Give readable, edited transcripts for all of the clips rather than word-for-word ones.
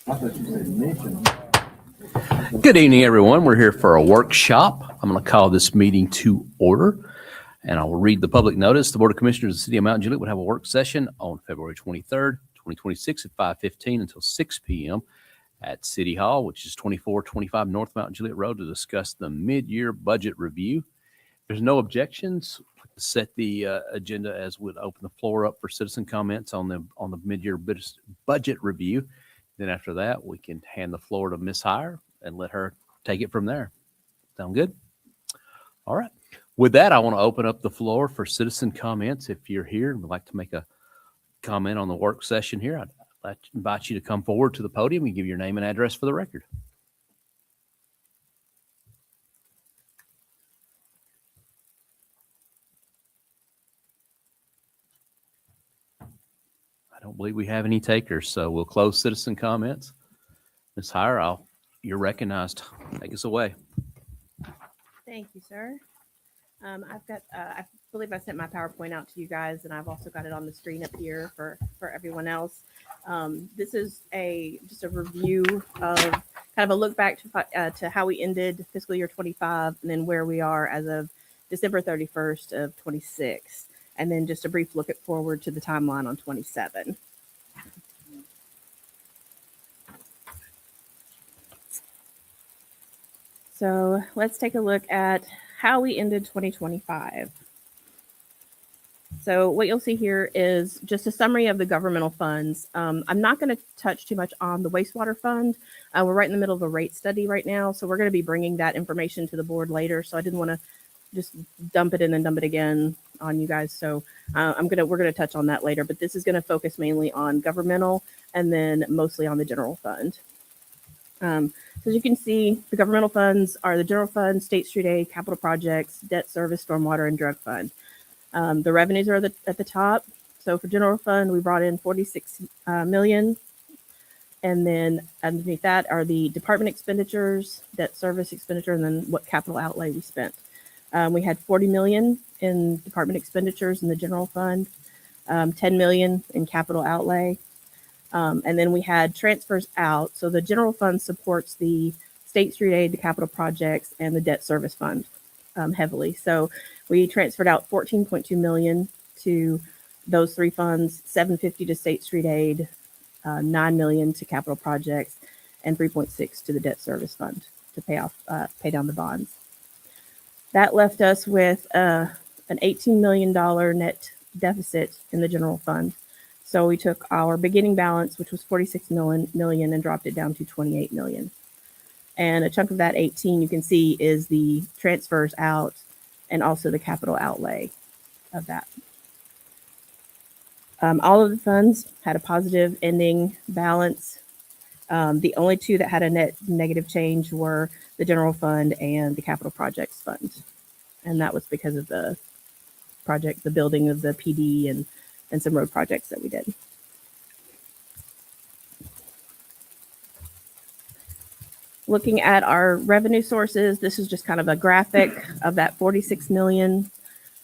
Good evening, everyone. We're here for a workshop. I'm going to call this meeting to order, and I will read the public notice. The Board of Commissioners of the City of Mount Juliet would have a work session on February 23rd, 2026 at 5:15 until 6 p.m. at City Hall, which is 2425 North Mount Juliet Road, to discuss the mid-year budget review. There's no objections. Set the agenda as would open the floor up for citizen comments on the mid-year budget review. Then after that, we can hand the floor to Ms. Heyer and let her take it from there. Sound good? All right. With that, I want to open up the floor for citizen comments. If you're here and would like to make a comment on the work session here, I'd like to invite you to come forward to the podium and give your name and address for the record. I don't believe we have any takers, so we'll close citizen comments. Ms. Heyer, you're recognized. Take us away. Thank you, sir. I've got, I believe I sent my PowerPoint out to you guys, and I've also got it on the screen up here for everyone else. This is just a review of kind of a look back to how we ended fiscal year 25 and then where we are as of December 31st of 26, and then just a brief look forward to the timeline on 27. So let's take a look at how we ended 2025. So what you'll see here is just a summary of the governmental funds. I'm not going to touch too much on the wastewater fund. We're right in the middle of a rate study right now, so we're going to be bringing that information to the board later. So I didn't want to just dump it in and dump it again on you guys. So we're going to touch on that later, but this is going to focus mainly on governmental and then mostly on the general fund. So as you can see, the governmental funds are the general fund, state street aid, capital projects, debt service, stormwater, and drug fund. The revenues are at the top. So for general fund, we brought in 46 million. And then underneath that are the department expenditures, debt service expenditure, and then what capital outlay we spent. We had 40 million in department expenditures in the general fund, 10 million in capital outlay. And then we had transfers out. So the general fund supports the state street aid, the capital projects, and the debt service fund heavily. So we transferred out 14.2 million to those three funds, 750 to state street aid, 9 million to capital projects, and 3.6 to the debt service fund to pay down the bonds. That left us with an $18 million net deficit in the general fund. So we took our beginning balance, which was 46 million, and dropped it down to 28 million. And a chunk of that 18 you can see is the transfers out and also the capital outlay of that. All of the funds had a positive ending balance. The only two that had a net negative change were the general fund and the capital projects fund. And that was because of the building of the PD and some road projects that we did. Looking at our revenue sources, this is just kind of a graphic of that 46 million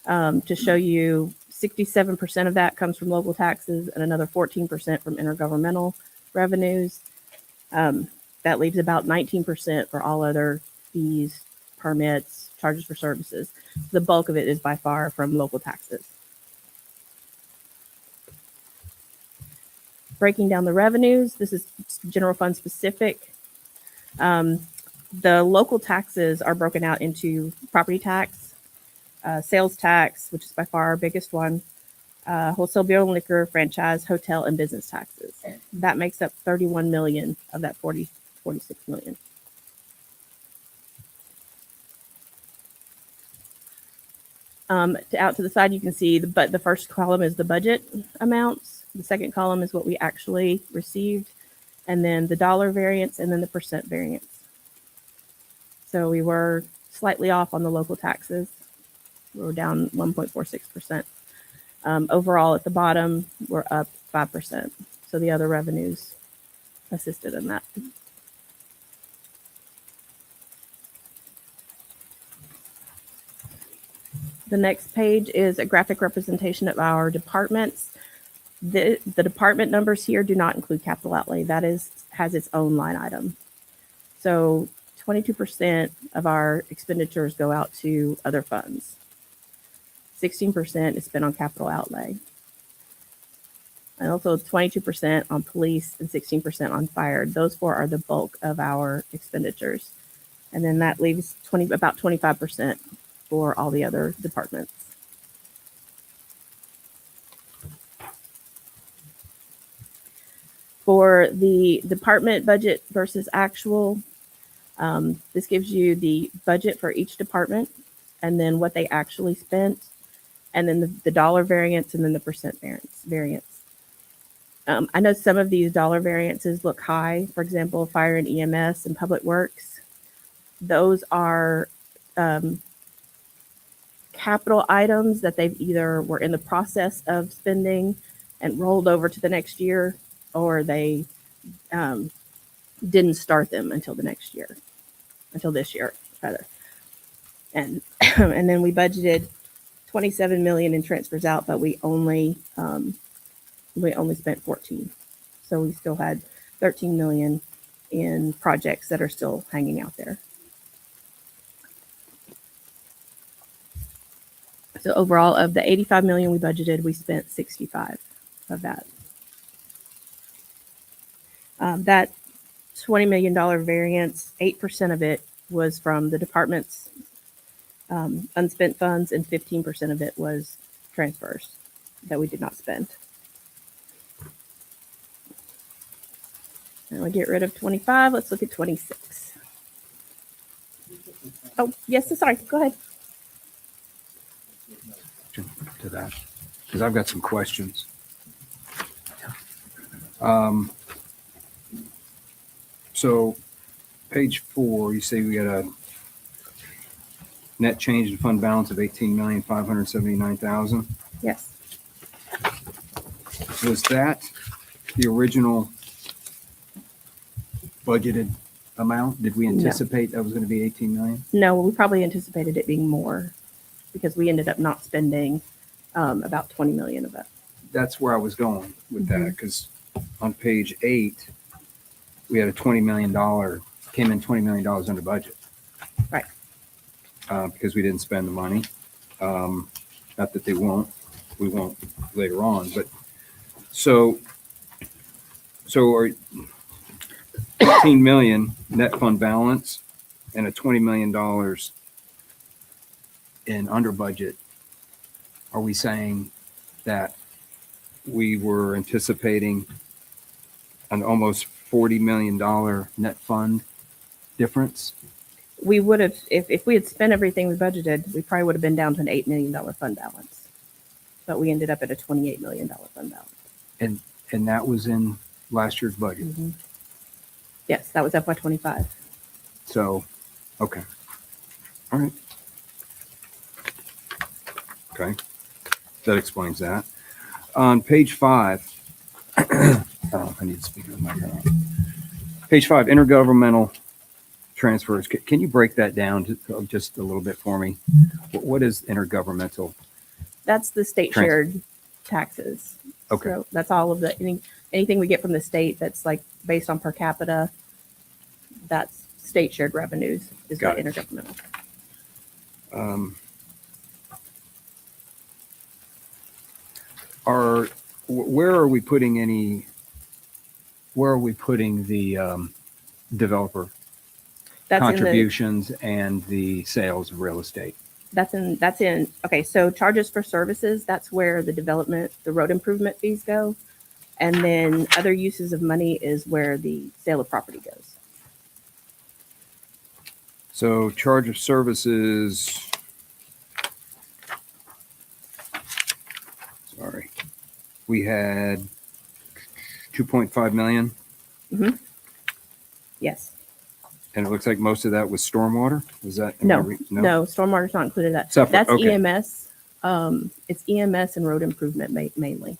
to show you 67% of that comes from local taxes and another 14% from intergovernmental revenues. That leaves about 19% for all other fees, permits, charges for services. The bulk of it is by far from local taxes. Breaking down the revenues, this is general fund specific. The local taxes are broken out into property tax, sales tax, which is by far our biggest one, wholesale beer and liquor, franchise, hotel, and business taxes. That makes up 31 million of that 46 million. Out to the side, you can see the first column is the budget amounts. The second column is what we actually received, and then the dollar variance, and then the percent variance. So we were slightly off on the local taxes. We were down 1.46%. Overall, at the bottom, we're up 5%. So the other revenues assisted in that. The next page is a graphic representation of our departments. The department numbers here do not include capital outlay. That has its own line item. So 22% of our expenditures go out to other funds. 16% is spent on capital outlay. And also 22% on police and 16% on fire. Those four are the bulk of our expenditures. And then that leaves about 25% for all the other departments. For the department budget versus actual, this gives you the budget for each department and then what they actually spent, and then the dollar variance and then the percent variance. I know some of these dollar variances look high. For example, fire and EMS and public works. Those are capital items that they've either were in the process of spending and rolled over to the next year, or they didn't start them until this year, rather. And and then we budgeted 27 million in transfers out, but we only spent 14. So we still had 13 million in projects that are still hanging out there. So overall, of the 85 million we budgeted, we spent 65 of that. That $20 million variance, 8% of it was from the department's unspent funds, and 15% of it was transfers that we did not spend. Now we get rid of 25. Let's look at 26. Oh, yes, sorry. Go ahead. To that, because I've got some questions. So page 4, you say we got a net change in fund balance of 18,579,000. Yes. Was that the original budgeted amount? Did we anticipate that was going to be 18 million? No, we probably anticipated it being more because we ended up not spending about 20 million of it. That's where I was going with that, because on page 8, we had a $20 million, came in $20 million under budget. Right. Because we didn't spend the money. Not that we won't later on, but so are 18 million net fund balance and a $20 million in under budget. Are we saying that we were anticipating an almost $40 million net fund difference? We would have, if we had spent everything we budgeted, we probably would have been down to an $8 million fund balance. But we ended up at a $28 million fund balance. And that was in last year's budget. Yes, that was FY25. So, okay. All right. Okay. That explains that. On page 5, I need to speak with my microphone. Page 5, intergovernmental transfers. Can you break that down just a little bit for me? What is intergovernmental? That's the state shared taxes. Okay. So that's all of the anything we get from the state that's like based on per capita. That's state shared revenues is Got that it. intergovernmental. Where are we putting the developer That's contributions and the sales of real estate? That's in. Okay, so charges for services. That's where the road improvement fees go, and then other uses of money is where the sale of property goes. So charge of services. Sorry. We had 2.5 million. Yes. And it looks like most of that was stormwater. Was that? No, stormwater's not included in that. Separate, That's okay. EMS. It's EMS and road improvement mainly.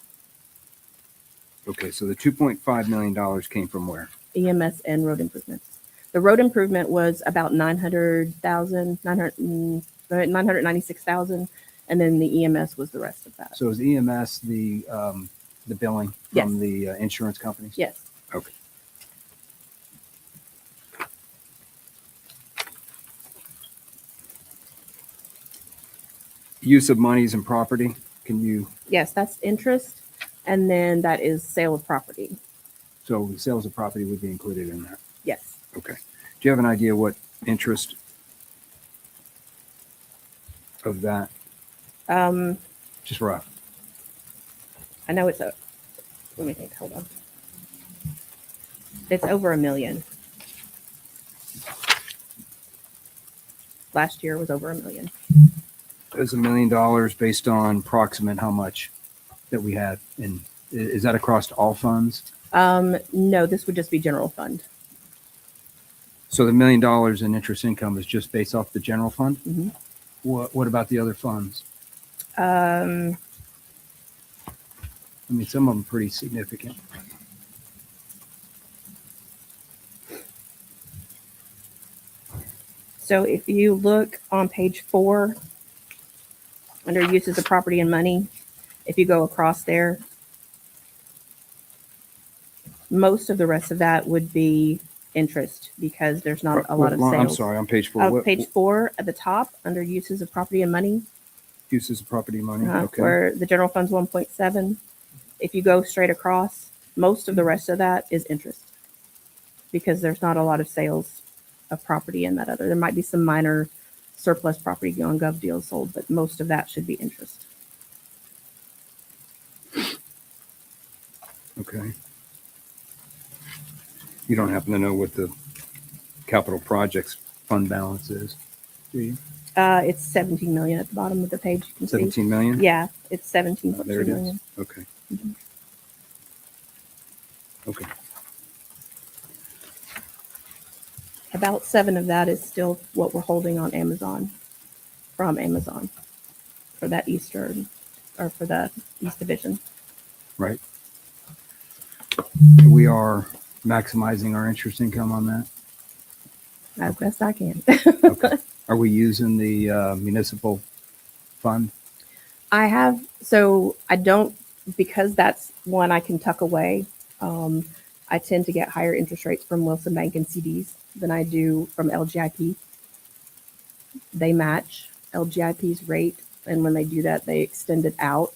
Okay, so the $2.5 million came from where? EMS and road improvements. The road improvement was about 996,000, and then the EMS was the rest of that. So is EMS the the billing Yes. from the insurance companies? Yes. Okay. Use of monies and property, can you, Yes, that's interest. And then that is sale of property. so sales of property would be included in that? Yes. Okay. Do you have an idea what interest of that? Just rough. I know it's let me think, hold on. It's over $1 million. Last year was over $1 million. Is $1 million based on approximate how much that we have in, is that across all funds? No, this would just be general fund. So the $1 million in interest income is just based off the general fund? Mhm. What about the other funds? Um, I mean, some of them pretty significant. so if you look on page 4, under uses of property and money, if you go across there, most of the rest of that would be interest because there's not a lot of sales. I'm sorry, on page 4. What Page 4 at the top, under uses of property and money, uses of property money? Okay. where the general fund's 1.7. If you go straight across, most of the rest of that is interest because there's not a lot of sales of property in that other. There might be some minor surplus property on gov deals sold, but most of that should be interest. Okay. You don't happen to know what the capital projects fund balance is, do you? It's 17 million at the bottom of the page. You can see. 17 million? Yeah, it's 17 There it million. is. Okay. Mhm. Okay. About 7 of that is still what we're holding on Amazon, from Amazon, for that Eastern, or for the East Division. Right. We are maximizing our interest income on that. As best I can. Okay. Are we using the municipal fund? I have, so I don't, because that's one I can tuck away. I tend to get higher interest rates from Wilson Bank and CDs than I do from LGIP. They match LGIP's rate, and when they do that, they extend it out.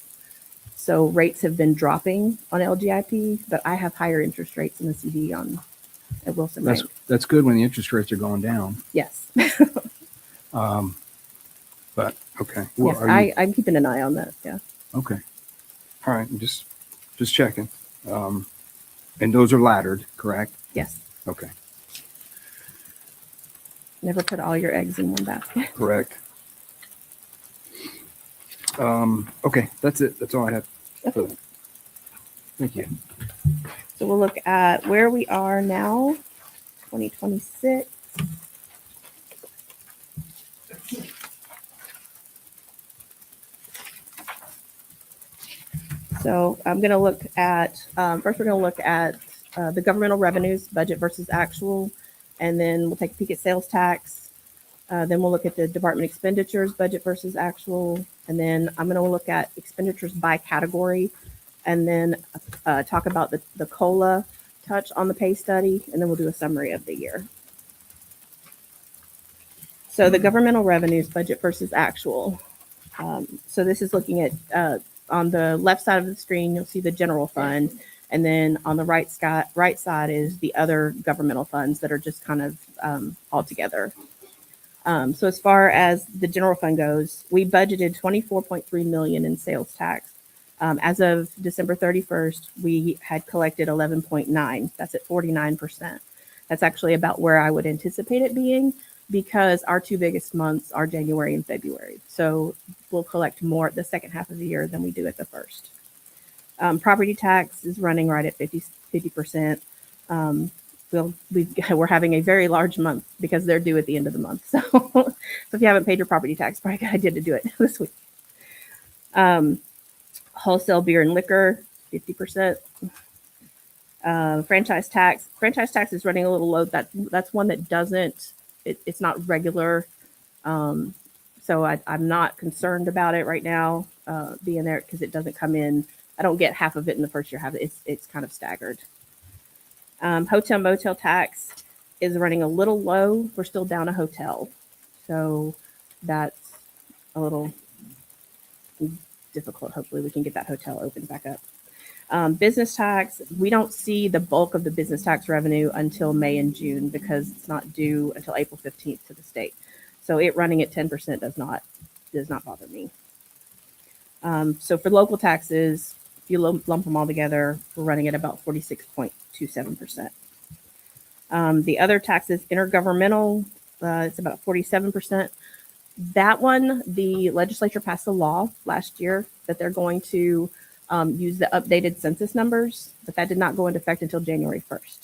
So rates have been dropping on LGIP, but I have higher interest rates in the CD at Wilson Bank. That's good when the interest rates are going down. Yes. But okay. Well, Yes, I'm keeping an eye on that. Yeah. okay. All right. I'm just checking. And those are laddered, correct? Yes. Okay. Never put all your eggs in one basket. Correct. Okay. That's it. That's all I have. For that. Thank you. So we'll look at where we are now, 2026. So I'm going to look at, first we're going to look at the governmental revenues, budget versus actual, and then we'll take a peek at sales tax. Then we'll look at the department expenditures, budget versus actual, and then I'm going to look at expenditures by category, and then talk about the COLA, touch on the pay study, and then we'll do a summary of the year. So the governmental revenues, budget versus actual. So this is looking at, on the left side of the screen, you'll see the general fund. And then on the right side is the other governmental funds that are just kind of all together. So as far as the general fund goes, we budgeted 24.3 million in sales tax. As of December 31st, we had collected 11.9. That's at 49%. That's actually about where I would anticipate it being, because our 2 biggest months are January and February. So we'll collect more at the second half of the year than we do at the first. Property tax is running right at 50%. We're having a very large month because they're due at the end of the month. So, so if you haven't paid your property tax, probably a good idea to do it this week. Wholesale beer and liquor, 50%. Franchise tax is running a little low. That's one that doesn't, it's not regular. So I'm not concerned about it right now being there because it doesn't come in I don't get half of it in the first year. Half it's kind of staggered. Hotel motel tax is running a little low. We're still down a hotel, so that's a little difficult. Hopefully, we can get that hotel opened back up. Business tax, we don't see the bulk of the business tax revenue until May and June because it's not due until April 15th to the state. So it running at 10% does not bother me. So for local taxes, if you lump them all together, we're running at about 46.27%. The other taxes, intergovernmental, it's about 47%. That one, the legislature passed a law last year that they're going to use the updated census numbers, but that did not go into effect until January 1st.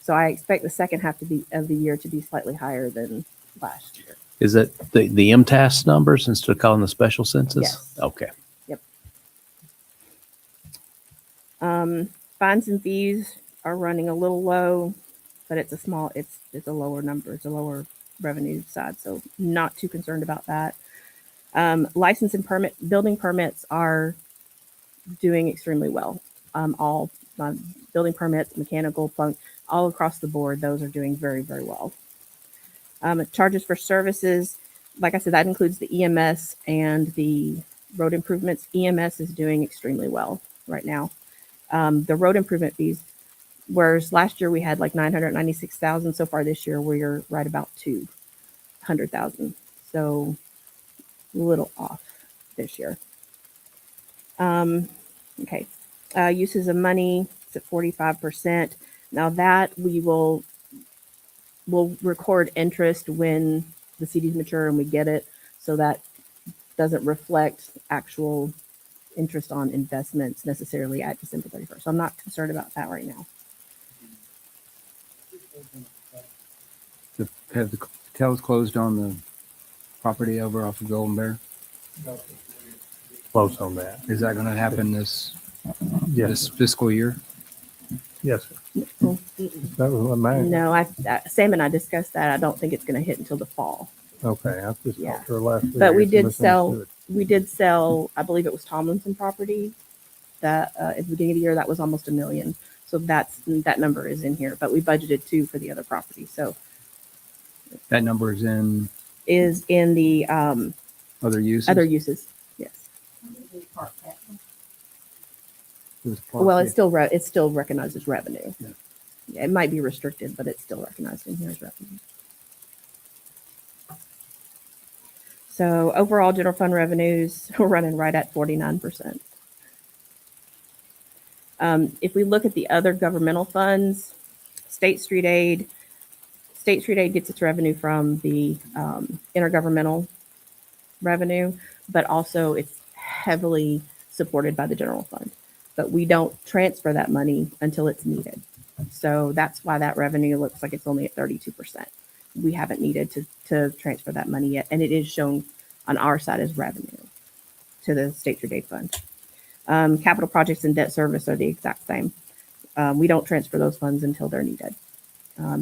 So I expect the second half of the year to be slightly higher than last year. Is that the MTAS numbers instead of calling the special census? Yes. Okay. Fines and fees are running a little low, but it's a lower number. It's a lower revenue side, so not too concerned about that. License and building permits are doing extremely well. All building permits, mechanical, plunk, all across the board, those are doing very, very well. Charges for services, like I said, that includes the EMS and the road improvements. EMS is doing extremely well right now. The road improvement fees, whereas last year we had like 996,000, so far this year we're right about 200,000. So a little off this year. Okay. Uses of money, it's at 45%. Now that we'll record interest when the CDs mature and we get it. So that doesn't reflect actual interest on investments necessarily at December 31st. So I'm not concerned about that right now. Have the hotels closed on the property over off of Golden Bear? Close on that. Is that going to happen this Yes, fiscal year? yes, sir. That was what mine. No, Sam and I discussed that. I don't think it's going to hit until the fall. Okay, I just Yeah. talked to her last week. But we It's did sell, misunderstood. I believe it was Tomlinson property that at the beginning of the year, that was almost $1 million. So that number is in here, but we budgeted 2 for the other property. So That number is in is in the other uses? other uses. Yes. It was part Well, of it's still recognized as revenue. Yeah. Yeah, it might be restricted, but it's still recognized in here as revenue. So overall general fund revenues, we're running right at 49%. If we look at the other governmental funds, State Street Aid gets its revenue from the intergovernmental revenue, but also it's heavily supported by the general fund. But we don't transfer that money until it's needed. So that's why that revenue looks like it's only at 32%. We haven't needed to transfer that money yet, and it is shown on our side as revenue to the State Street Aid Fund. Capital projects and debt service are the exact same. We don't transfer those funds until they're needed.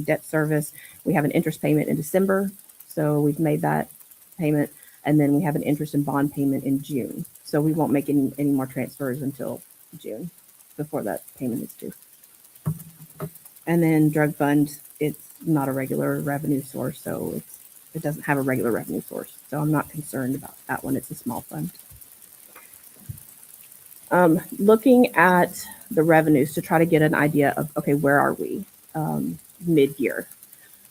Debt service, we have an interest payment in December, so we've made that payment, and then we have an interest and bond payment in June. So we won't make any more transfers until June before that payment is due. And then drug fund, it's not a regular revenue source, so it doesn't have a regular revenue source. So I'm not concerned about that one. It's a small fund. Looking at the revenues to try to get an idea of, okay, where are we mid-year?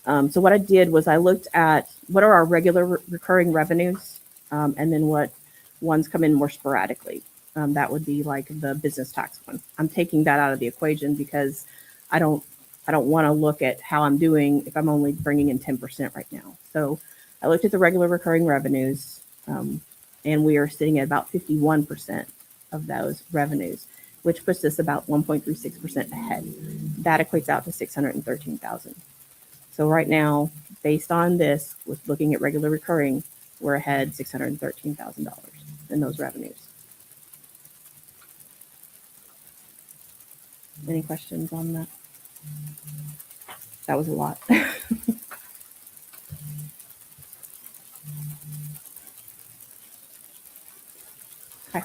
So what I did was I looked at what are our regular recurring revenues, and then what ones come in more sporadically. That would be like the business tax one. I'm taking that out of the equation because I don't want to look at how I'm doing if I'm only bringing in 10% right now. So I looked at the regular recurring revenues, and we are sitting at about 51% of those revenues, which puts us about 1.36% ahead. That equates out to $613,000. So right now, based on this, with looking at regular recurring, we're ahead $613,000 in those revenues. Any questions on that? That was a lot. Okay.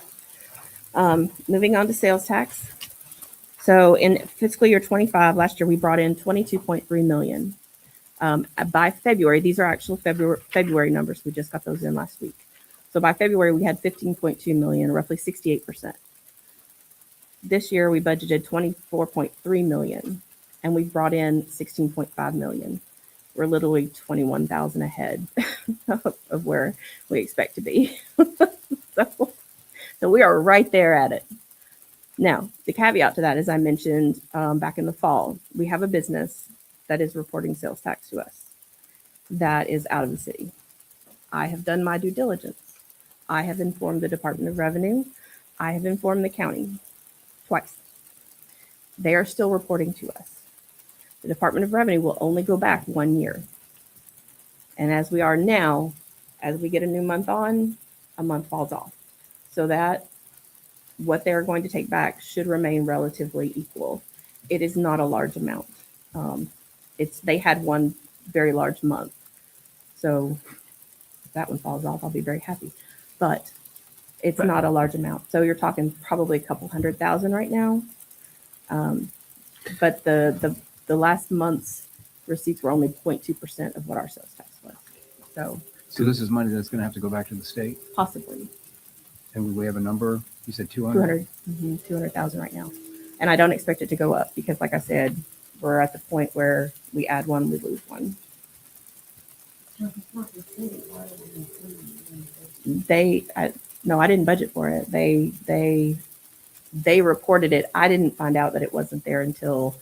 Moving on to sales tax. So in fiscal year 25, last year we brought in 22.3 million. By February, these are actual February numbers. We just got those in last week. So by February, we had 15.2 million, roughly 68%. This year we budgeted 24.3 million and we brought in 16.5 million. We're literally 21,000 ahead of where we expect to be. So we are right there at it. Now, the caveat to that, as I mentioned back in the fall, we have a business that is reporting sales tax to us that is out of the city. I have done my due diligence. I have informed the Department of Revenue. I have informed the county twice. They are still reporting to us. The Department of Revenue will only go back 1 year. And as we are now, as we get a new month on, a month falls off. So that what they're going to take back should remain relatively equal. It is not a large amount. They had one very large month. So if that one falls off, I'll be very happy. But it's not a large amount. So you're talking probably a couple 100,000 right now. But the last month's receipts were only 0.2% of what our sales tax was. So this is money that's going to have to go back to the state? Possibly. And we have a number, you said 200? 200,000 right now. And I don't expect it to go up because, like I said, we're at the point where we add one, we lose one. No, I didn't budget for it. They reported it. I didn't find out that it wasn't there until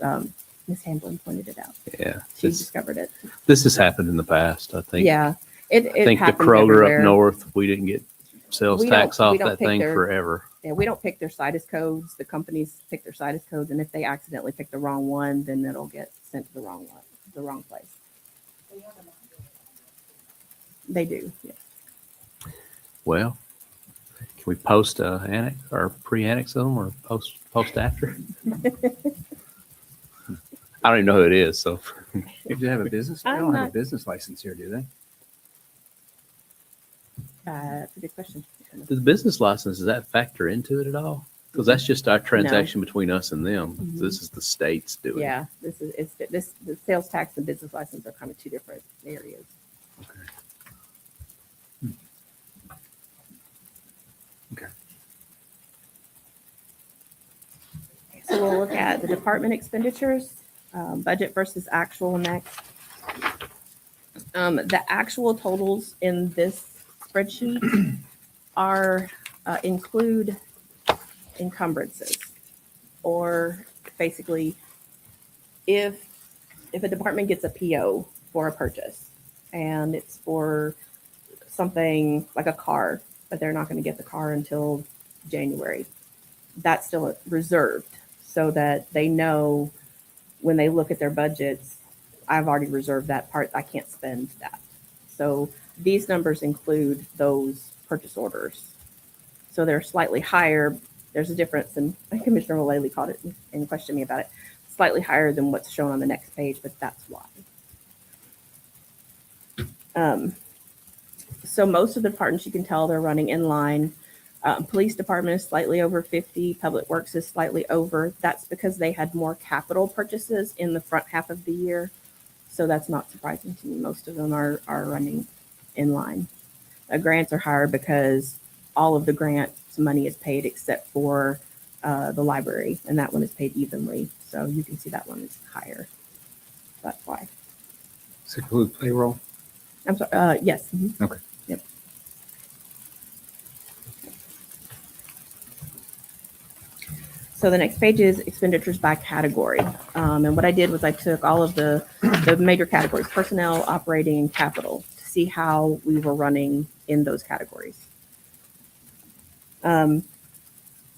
Ms. Hamblin pointed it out. Yeah. She discovered it. This has happened in the past, I think. Yeah. I think the happens Kroger everywhere. up north, we didn't get sales We don't- tax off we don't that pick thing their- forever. Yeah, we don't pick their situs codes. The companies pick their situs codes, and if they accidentally pick the wrong one, then it'll get sent to the wrong one, the wrong place. They do. Yes. Well, can we post annex or pre-annex them or post after? I don't even know who it is, so If they have a business, they I'm don't have a not- business license here, do they? That's a good question. does the business license, does that factor into it at all? Because that's just our transaction between us and them. Mhm. This is the states doing it. Yeah, the sales tax and business license are kind of two different areas. Okay. So we'll look at the department expenditures, budget versus actual next. The actual totals in this spreadsheet are include encumbrances, or basically, if a department gets a PO for a purchase and it's for something like a car, but they're not going to get the car until January, that's still reserved so that they know when they look at their budgets, I've already reserved that part. I can't spend that. So these numbers include those purchase orders. So they're slightly higher. There's a difference, and Commissioner Mullally called it and questioned me about it. Slightly higher than what's shown on the next page, but that's why. So most of the departments, you can tell they're running in line. Police department is slightly over 50. Public Works is slightly over. That's because they had more capital purchases in the front half of the year. So that's not surprising to me. Most of them are running in line. Grants are higher because all of the grants money is paid except for the library, and that one is paid evenly. So you can see that one is higher. That's why. Does it include payroll? I'm sorry. Yes. Mhm. Okay. Yep. So the next page is expenditures by category. And what I did was I took all of the major categories, personnel, operating, and capital, to see how we were running in those categories. And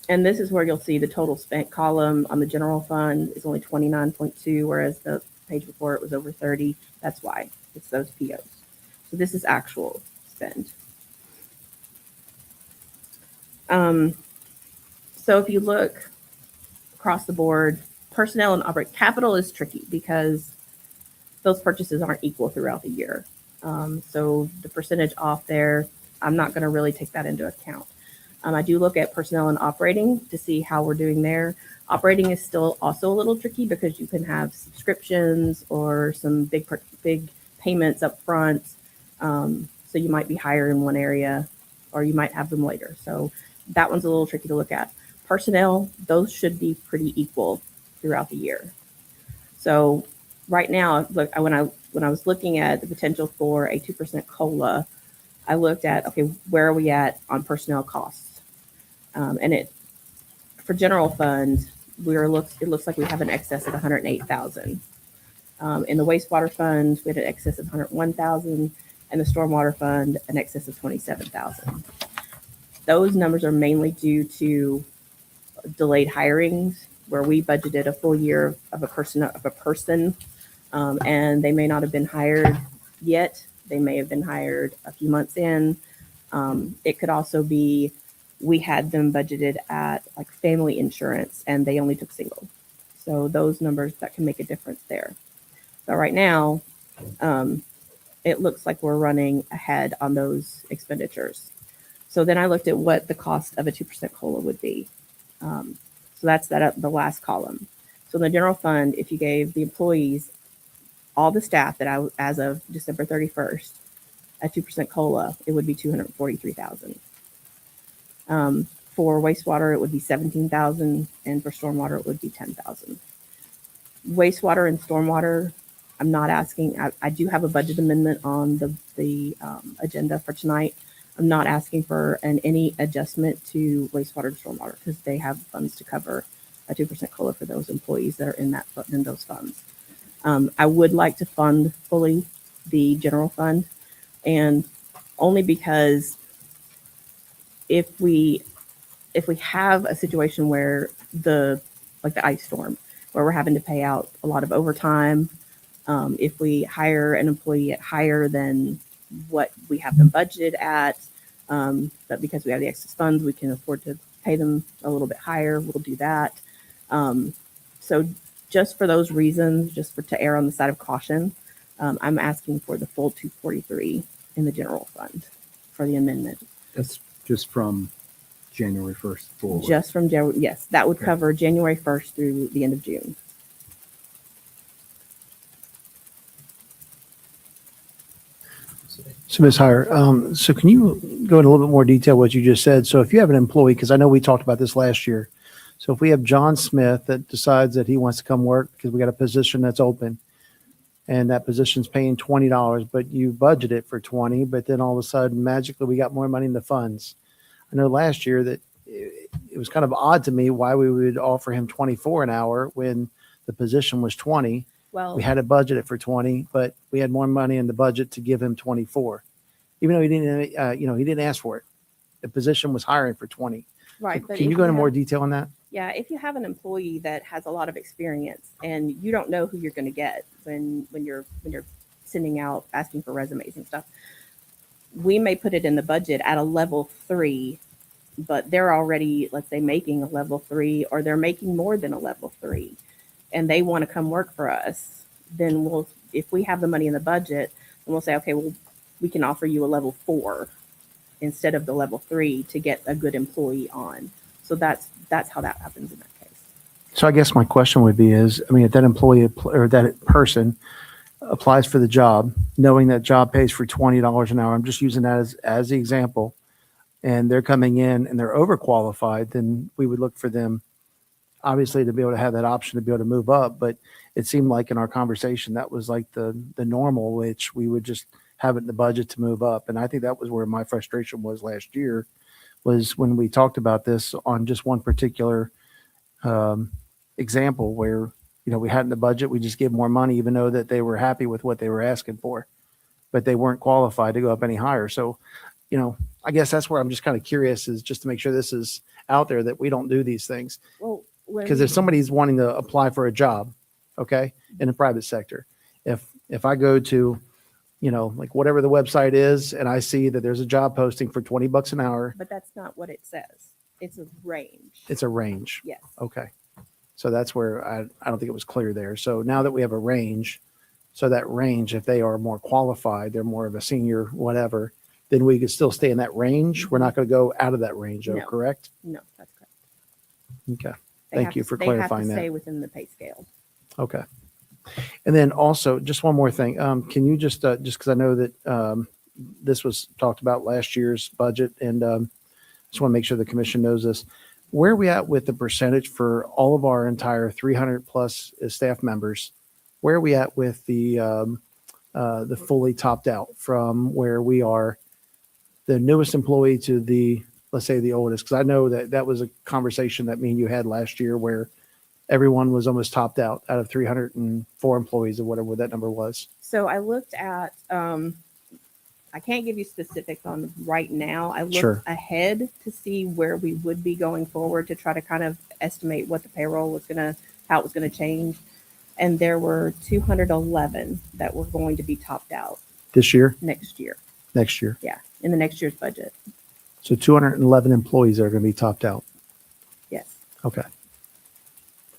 this is where you'll see the total spent column on the general fund is only 29.2, whereas the page before it was over 30. That's why it's those POs. So this is actual spend. So if you look across the board, personnel and operate capital is tricky because those purchases aren't equal throughout the year. So the percentage off there, I'm not going to really take that into account. I do look at personnel and operating to see how we're doing there. Operating is still also a little tricky because you can have subscriptions or some big payments up front. So you might be higher in one area or you might have them later. So that one's a little tricky to look at. Personnel, those should be pretty equal throughout the year. So right now, look, when I was looking at the potential for a 2% COLA, I looked at, okay, where are we at on personnel costs? And for general fund, it looks like we have an excess of 108,000. In the wastewater fund, we had an excess of 101,000, and the stormwater fund, an excess of 27,000. Those numbers are mainly due to delayed hirings, where we budgeted a full year of a person, and they may not have been hired yet. They may have been hired a few months in. It could also be we had them budgeted at like family insurance and they only took single. So those numbers, that can make a difference there. So right now, it looks like we're running ahead on those expenditures. So then I looked at what the cost of a 2% COLA would be. So that's the last column. So in the general fund, if you gave the employees, all the staff that as of December 31st, a 2% COLA, it would be 243,000. For wastewater, it would be 17,000, and for stormwater, it would be 10,000. Wastewater and stormwater, I'm not asking. I do have a budget amendment on the agenda for tonight. I'm not asking for any adjustment to wastewater and stormwater because they have funds to cover a 2% COLA for those employees that are in those funds. I would like to fund fully the general fund, and only because if we have a situation where like the ice storm, where we're having to pay out a lot of overtime, if we hire an employee at higher than what we have them budgeted at, but because we have the excess funds, we can afford to pay them a little bit higher, we'll do that. So just for those reasons, to err on the side of caution, I'm asking for the full 243 in the general fund for the amendment. That's just from January 1st forward. Just from January, yes, that would Okay. cover January 1st through the end of June. So Ms. Heyer, so can you go into a little bit more detail what you just said? So if you have an employee, because I know we talked about this last year. So if we have John Smith that decides that he wants to come work because we got a position that's open and that position's paying $20, but you budget it for 20, but then all of a sudden magically we got more money in the funds. I know last year that it was kind of odd to me why we would offer him 24 an hour when the position was 20. Well, We had it budgeted for 20, but we had more money in the budget to give him 24, even though he didn't, he didn't ask for it. The position was hiring for 20. right. So But can if you go into have- more detail on that? Yeah, if you have an employee that has a lot of experience and you don't know who you're going to get when you're sending out asking for resumes and stuff, we may put it in the budget at a level 3, but they're already, let's say, making a level 3, or they're making more than a level 3, and they want to come work for us. Then if we have the money in the budget, then we'll say, okay, well, we can offer you a level 4 instead of the level 3 to get a good employee on. So that's how that happens in that case. So I guess my question would be if that employee or that person applies for the job, knowing that job pays for $20 an hour, I'm just using that as the example, and they're coming in and they're overqualified, then we would look for them, obviously, to be able to have that option to be able to move up. But it seemed like in our conversation, that was like the normal, which we would just have it in the budget to move up. And I think that was where my frustration was last year, was when we talked about this on just one particular example where, we had in the budget, we just give more money, even though that they were happy with what they were asking for, but they weren't qualified to go up any higher. So, I guess that's where I'm just kind of curious, is just to make sure this is out there, that we don't do these things. Well, Because if somebody's wanting to apply for a job, okay, in the private sector, if I go to, like whatever the website is, and I see that there's a job posting for $20 an hour, but that's not what it says. It's a range. it's a range. Yes. Okay. So that's where I don't think it was clear there. So now that we have a range, so that range, if they are more qualified, they're more of a senior, whatever, then we could still stay in that range. We're not going to go out of that range, though, No. correct? No, that's correct. Okay. They Thank have you to- for They have clarifying to that. stay within the pay scale. Okay. And then also, just one more thing. Can you just because I know that this was talked about last year's budget, and just want to make sure the commission knows this. Where are we at with the percentage for all of our entire 300 plus staff members? Where are we at with the fully topped out from where we are, the newest employee to the, let's say, the oldest? Because I know that that was a conversation that me and you had last year where everyone was almost topped out of 304 employees or whatever that number was. So I looked at, I can't give you specifics on right now. I looked Sure. ahead to see where we would be going forward to try to kind of estimate what the payroll was how it was going to change. And there were 211 that were going to be topped out This year, next year. next year. Yeah, in the next year's budget. So 211 employees are going to be topped out. Yes. Okay.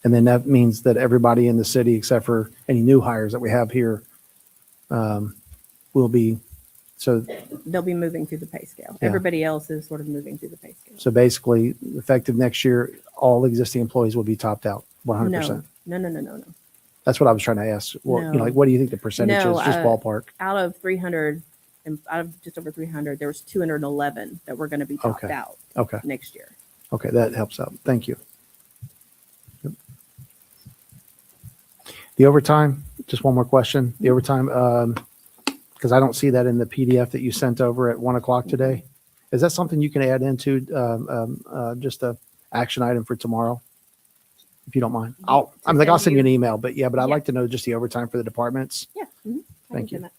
And then that means that everybody in the city, except for any new hires that we have here, will be, so, They'll be moving through the pay scale. Yeah. Everybody else is sort of moving through the pay scale. so basically, effective next year, all existing employees will be topped out 100%. No. That's what I was trying to ask. Well, No. like, what do you think the percentage No, is? Just ballpark. Out of 300, and out of just over 300, there was 211 that were going to be topped Okay. out Okay. next year. Okay. That helps out. Thank you. Yep. The overtime, just one more question. The overtime, because I don't see that in the PDF that you sent over at 1:00 today. Is that something you can add into just a action item for tomorrow? If you don't mind. I'll send you an email, but I'd Yeah. like to know just the overtime for the departments. Yeah. Mhm. I Thank can you.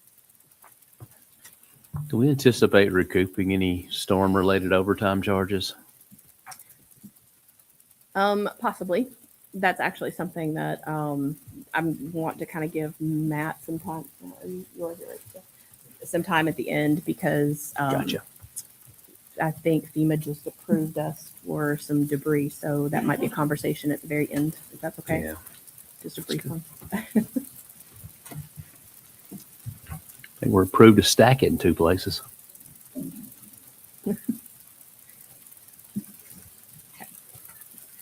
send Do we anticipate recouping any storm-related overtime charges? that. Possibly. That's actually something that I want to kind of give Matt some time. Some time at the end because Gotcha. I think FEMA just approved us for some debris, so that might be a conversation at the very end. If that's okay. Yeah. Just a brief one. I think we're approved to stack it in two places.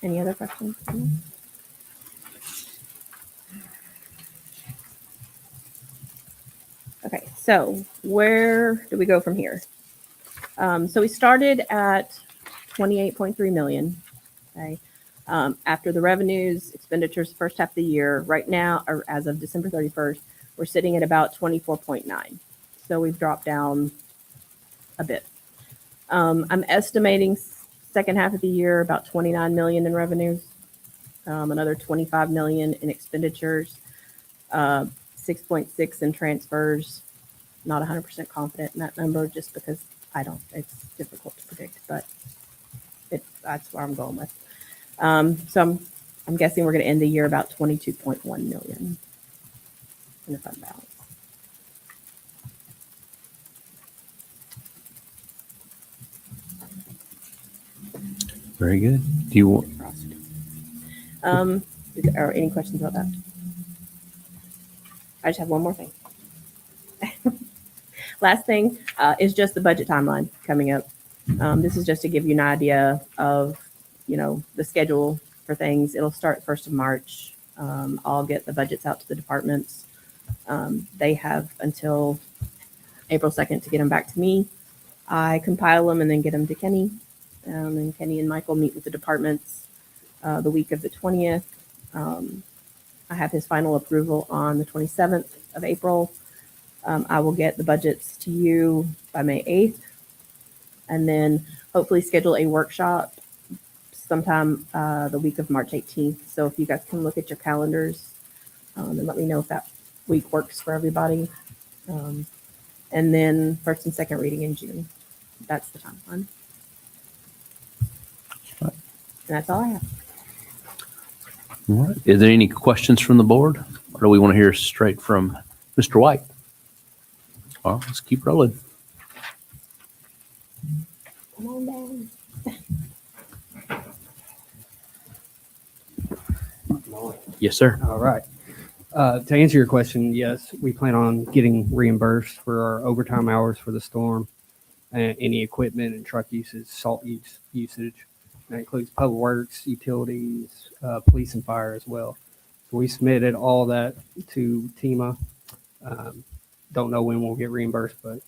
Any other questions? Okay, so where do we go from here? So we started at 28.3 million. Okay. After the revenues, expenditures, first half of the year, right now, or as of December 31st, we're sitting at about 24.9. So we've dropped down a bit. I'm estimating second half of the year about 29 million in revenues, another 25 million in expenditures, 6.6 in transfers. Not 100% confident in that number just because it's difficult to predict, but that's where I'm going with. So I'm guessing we're going to end the year about 22.1 million in the fund balance. Very good. Do you want, Are any questions about that? I just have one more thing. Last thing is just the budget timeline coming up. This is just to give you an idea of, the schedule for things. It'll start 1st of March. I'll get the budgets out to the departments. They have until April 2nd to get them back to me. I compile them and then get them to Kenny. And Kenny and Michael meet with the departments the week of the 20th. I have his final approval on the 27th of April. I will get the budgets to you by May 8th, and then hopefully schedule a workshop sometime the week of March 18th. So if you guys can look at your calendars and let me know if that week works for everybody. And then first and second reading in June. That's the timeline. And that's all I have. all right. Is there any questions from the board? Or do we want to hear straight from Mr. White? Well, let's keep rolling. Come on down. Yes, sir. All right. To answer your question, yes, we plan on getting reimbursed for our overtime hours for the storm. any equipment and truck usage, usage. That includes public works, utilities, police and fire as well. So we submitted all that to TEMA. Don't know when we'll get reimbursed, but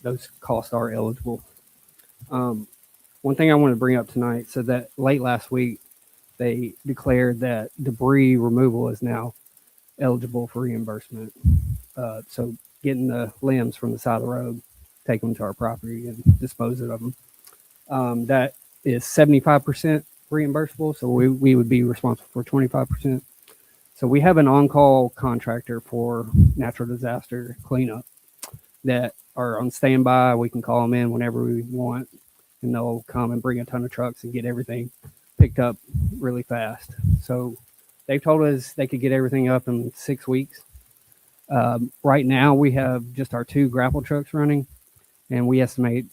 those costs are eligible. One thing I want to bring up tonight, so that late last week, they declared that debris removal is now eligible for reimbursement. So getting the limbs from the side of the road, take them to our property and dispose of them. That is 75% reimbursable. So we would be responsible for 25%. So we have an on-call contractor for natural disaster cleanup that are on standby. We can call them in whenever we want, and they'll come and bring a ton of trucks and get everything picked up really fast. So they've told us they could get everything up in 6 weeks. Right now, we have just our 2 grapple trucks running, and we estimate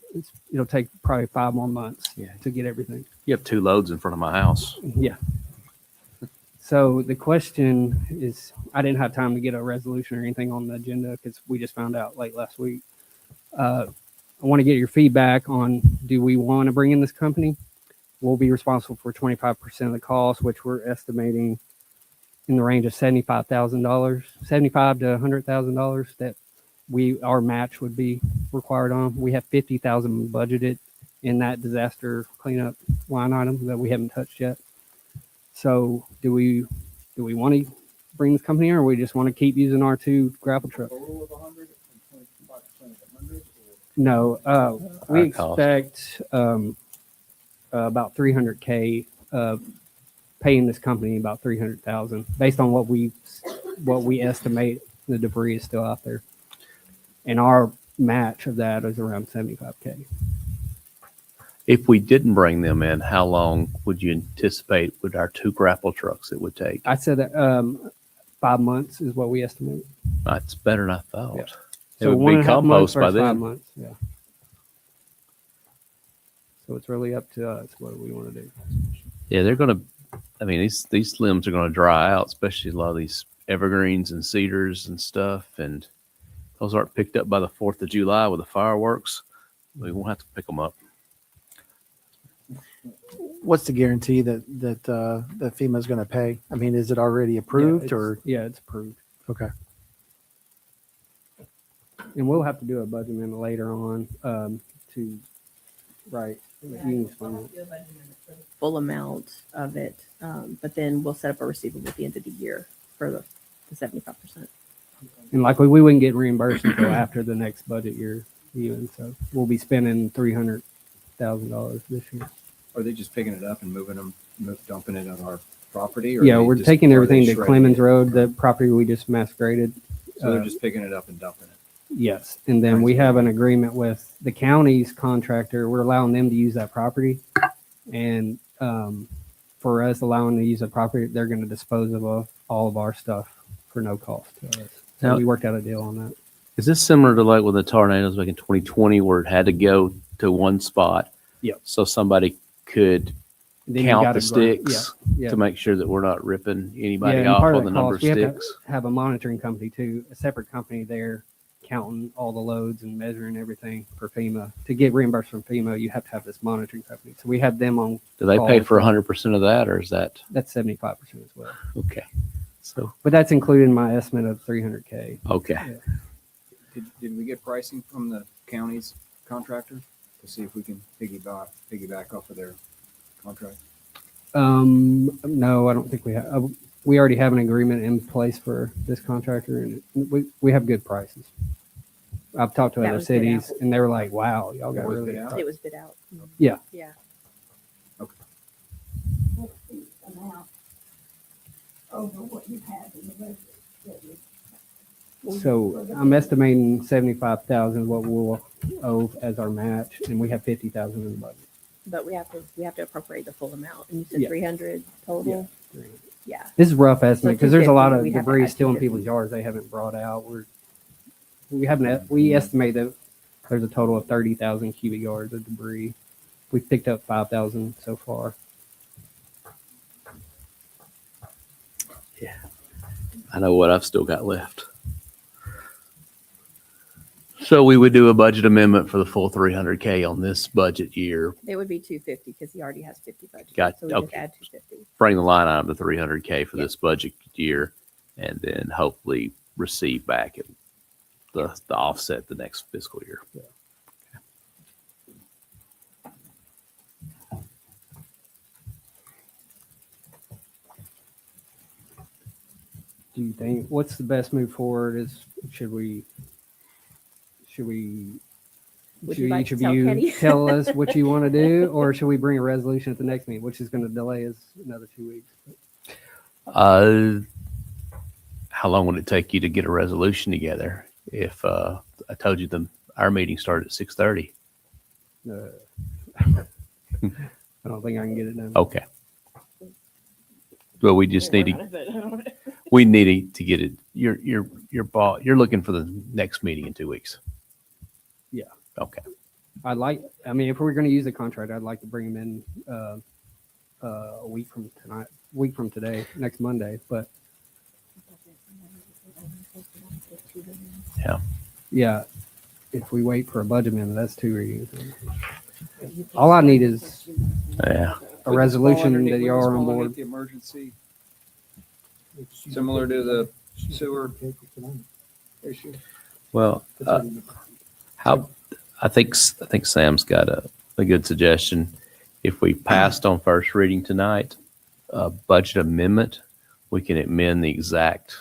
it'll take probably 5 more months to get everything. You have 2 loads in front of my house. Yeah. So the question is, I didn't have time to get a resolution or anything on the agenda because we just found out late last week. I want to get your feedback on, do we want to bring in this company? We'll be responsible for 25% of the cost, which we're estimating in the range of $75,000, $75,000 to $100,000 that our match would be required on. We have $50,000 budgeted in that disaster cleanup line item that we haven't touched yet. So do we want to bring this company in, or we just want to keep using our 2 grapple trucks? No, we Our cost. expect about $300K paying this company about $300,000 based on what we estimate the debris is still out there, and our match of that is around $75K. If we didn't bring them in, how long would you anticipate with our 2 grapple trucks it would take? I said that 5 months is what we estimate. That's better than I thought. Yeah. It would be 1.5 months compost by versus 5 then. months. Yeah. So it's really up to us what we want to do. Yeah, they're going to, I mean, these limbs are going to dry out, especially a lot of these evergreens and cedars and stuff. And those aren't picked up by the 4th of July with the fireworks. We won't have to pick them up. What's the guarantee that FEMA is going to pay? I mean, is it already approved It's approved. Okay. And we'll have to do a budget amendment later on to right. You can explain it. Full amount of it, but then we'll set up a receivable at the end of the year for the 75%. And likely we wouldn't get reimbursed until after the next budget year even. So we'll be spending $300,000 this year. Are they just picking it up and dumping it on our property? Yeah, we're taking everything to shredding Clemens it? Road, the property we just mass graded. So they're just picking it up and dumping it. Yes, and then we have an agreement with the county's contractor. We're allowing them to use that property, and for us allowing them to use the property, they're going to dispose of all of our stuff for no cost to us. So Now- we worked out a deal on that. Is this similar to like with the tornadoes back in 2020 where it had to go to one spot? Yep. So somebody could Then you count gotta the grind- sticks yeah. to make sure that we're not ripping Yeah, anybody and off part on of the number of cost, we have sticks. to have a monitoring company too, a separate company there counting all the loads and measuring everything for FEMA. To get reimbursed from FEMA, you have to have this monitoring company. So we have them on. Do they pay call. for 100% of that, or is that That's 75% as well. okay? So But that's included in my estimate of $300K. okay, Did we get pricing from the county's contractor to see if we can piggyback off of their contract? No, I don't think we have. We already have an agreement in place for this contractor, and we have good prices. I've talked to That other was bid cities, and they were like, "Wow, y'all got That was really." bid out? It was bid out. Yeah. Yeah. Amount over what you have in the budget. that you- So I'm estimating 75,000 what we'll owe as our match, and we have 50,000 in the budget. But we have to appropriate the full amount. And you said Yeah. 300 total? Yeah. This is a rough estimate because there's a lot of 250, we have to debris add still in 250. people's yards they haven't brought out. We estimate that there's a total of 30,000 cubic yards of debris. We've picked up 5,000 so far. I know what I've still got left. So we would do a budget amendment for the full 300K on this budget year, It would be 250 because he already has 50 budgeted. Got- So we just okay. add 250. bring the line item to 300K for Yeah. this budget year, and then hopefully receive back the offset the next fiscal year. Do you think, what's the best move forward is, should we, Would should you like each to of tell you Kenny? tell us what you want to do, or should we bring a resolution at the next meeting, which is going to delay us another 2 weeks? How long would it take you to get a resolution together? If I told you our meeting started at 6:30. I don't think I can get it done. Okay. Well, we just need to, to. we need to get it. You're looking for the next meeting in 2 weeks. Yeah. Okay. I mean, if we're going to use the contract, I'd like to bring him in a week from today, next Monday. But yeah, if we wait for a budget amendment, that's 2 readings. All I need is Yeah. a resolution that you are on board. The emergency, similar to the sewer issue. Well, I think Sam's got a good suggestion. If we passed on first reading tonight, a budget amendment, we can amend the exact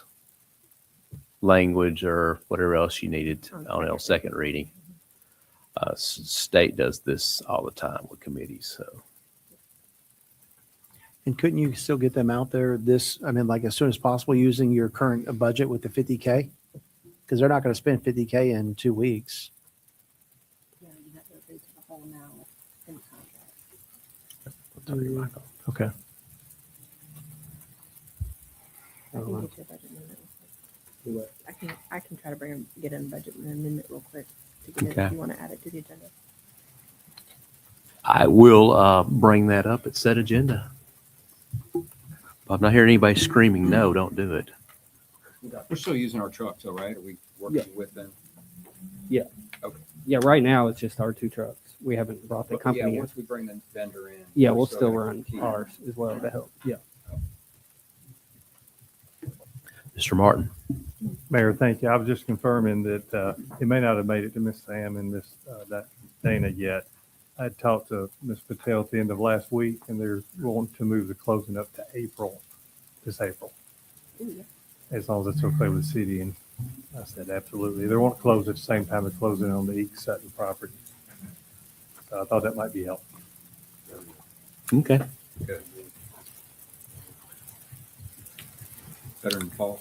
language or whatever else you needed on a second reading. State does this all the time with committees, so. And couldn't you still get them out there like as soon as possible using your current budget with the 50K? Because they're not going to spend 50K in 2 weeks. Okay. I don't know. I can try to get in budget amendment real quick to get it Okay. if you want to add it to the agenda. I will bring that up at said agenda. I'm not hearing anybody screaming, no, don't do it. We're still using our trucks, though, right? Are we working with them? Yeah, right now it's just our 2 trucks. We haven't brought the company in. Once we bring the vendor in. Yeah, we're we'll still gonna run keep- ours as well to help. Yeah. Mr. Martin. Mayor, thank you. I was just confirming that it may not have made it to Miss Sam and Miss Dana yet. I had talked to Miss Patel at the end of last week, and they're wanting to move the closing up to this April, as long as it's okay with the city. And I said, absolutely. They won't close at the same time as closing on the East Sutton property. So I thought that might be helpful. Okay. Good. Better than fall.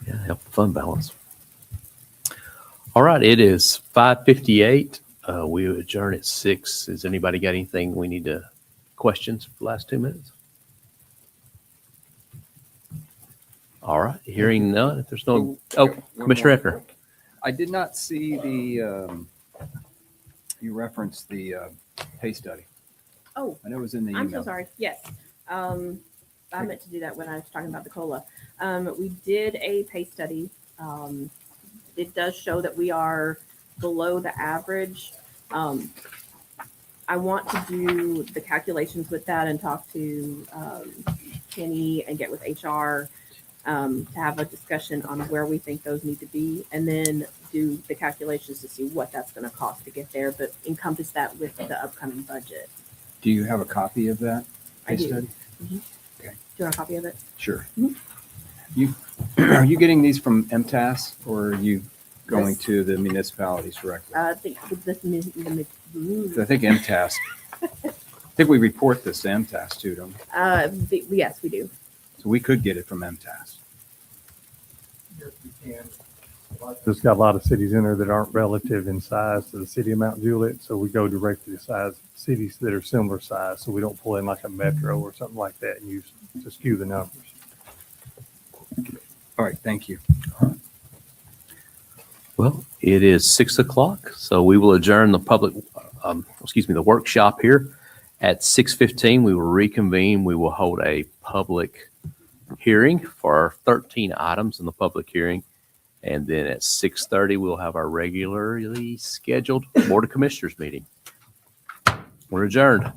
Yeah, help the fund balance. All right, it is 5:58. We adjourn at 6. Has anybody got anything we need to questions for the last 2 minutes? All right, hearing none. If there's no, One Commissioner more. Effner. I did not see you referenced the pay study. Oh, I know it was in the email. I'm so sorry. Yes. I meant to do that when I was talking about the COLA. We did a pay study. It does show that we are below the average. I want to do the calculations with that and talk to Kenny and get with HR to have a discussion on where we think those need to be, and then do the calculations to see what that's going to cost to get there, but encompass that with the upcoming budget. Do you have a copy of that I pay do. study? Do you want a copy of it? Sure. Mhm. Are you getting these from MTS or are you going Yes. to the municipalities directly? I think with this, I think MTS. I think we report this to MTS too, don't we? yes, we do. So we could get it from MTS. There's got a lot of cities in there that aren't relative in size to the city of Mount Juliet, so we go directly to cities that are similar size, so we don't pull in like a metro or something like that and use to skew the numbers. All right, thank you. Well, it is 6 o'clock, so we will adjourn the the workshop here. At 6:15, we will reconvene. We will hold a public hearing for our 13 items in the public hearing. And then at 6:30, we'll have our regularly scheduled Board of Commissioners meeting. We're adjourned.